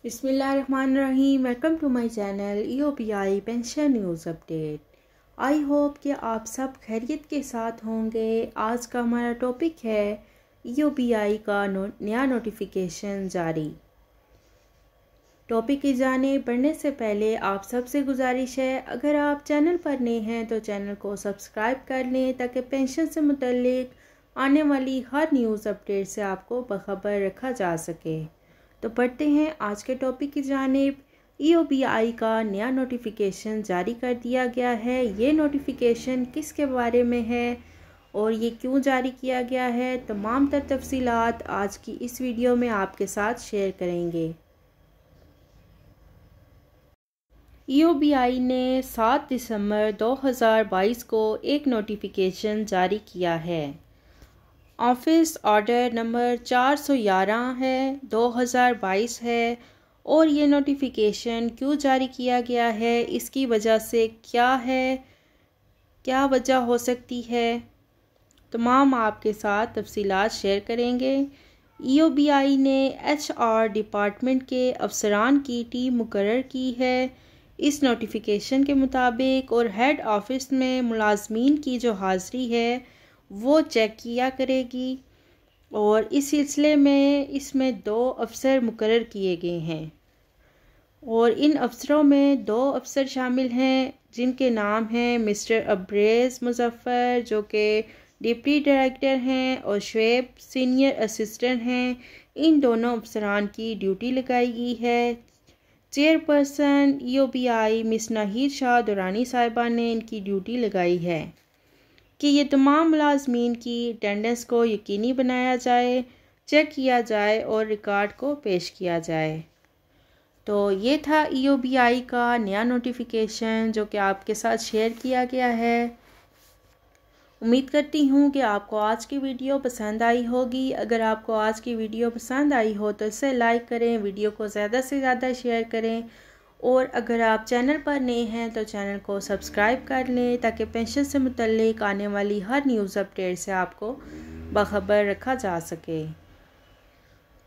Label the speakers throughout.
Speaker 1: बिस्मिल्लाहिर्रहमानिर्रहीम। Welcome to my channel EOPI pension news update. I hope कि आप सब खैरियत के साथ होंगे। आज का हमारा टॉपिक है EOPI का नया नोटिफिकेशन जारी। टॉपिक की जाने बढ़ने से पहले आप सबसे गुजारिश है, अगर आप चैनल पर नए हैं तो चैनल को सब्सक्राइब कर लें ताकि पेंशन से मुतल्लिक आने वाली हर न्यूज़ अपडेट से आपको बखबर रखा जा सके। तो पढ़ते हैं आज के टॉपिक की जानिब। EOPI का नया नोटिफिकेशन जारी कर दिया गया है। ये नोटिफिकेशन किसके बारे में है और ये क्यों जारी किया गया है, तमाम तर तफसीलात आज की इस वीडियो में आपके साथ शेयर करेंगे। EOPI ने 7 दिसंबर 2022 को एक नोटिफिकेशन जारी किया है। ऑफिस ऑर्डर नंबर 411 है 2022 है। और ये नोटिफिकेशन क्यों जारी किया गया है, इसकी वजह से क्या वजह हो सकती है, तमाम आपके साथ तफसीलात शेयर करेंगे। EOPI ने HR डिपार्टमेंट के अफसरान की टीम मुकर्रर की है इस नोटिफिकेशन के मुताबिक, और हेड ऑफिस में मुलाजमीन की जो हाज़िरी है वो चेक किया करेगी। और इस सिलसिले में इसमें 2 अफसर मुकर्रर किए गए हैं और इन अफसरों में 2 अफसर शामिल हैं जिनके नाम हैं मिस्टर अब्रेज़ मुज़फ़्फ़र जो कि डिप्टी डायरेक्टर हैं और शुएब सीनियर असिस्टेंट हैं। इन दोनों अफसरान की ड्यूटी लगाई गई है। Chairperson EOPI miss Nahid Shah Durrani साहिबा ने इनकी ड्यूटी लगाई है कि ये तमाम मुलाजमीन की अटेंडेंस को यकीनी बनाया जाए, चेक किया जाए और रिकॉर्ड को पेश किया जाए। तो ये था EOPI का नया नोटिफिकेशन जो कि आपके साथ शेयर किया गया है। उम्मीद करती हूँ कि आपको आज की वीडियो पसंद आई होगी। अगर आपको आज की वीडियो पसंद आई हो तो इसे लाइक करें, वीडियो को ज़्यादा से ज़्यादा शेयर करें, और अगर आप चैनल पर नए हैं तो चैनल को सब्सक्राइब कर लें ताकि पेंशन से मुतल्लिक आने वाली हर न्यूज़ अपडेट से आपको बाखबर रखा जा सके।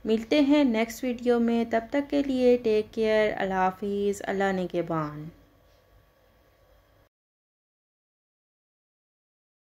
Speaker 1: मिलते हैं नेक्स्ट वीडियो में, तब तक के लिए टेक केयर। अल्लाह हाफिज़। अल्लाह निगहबान।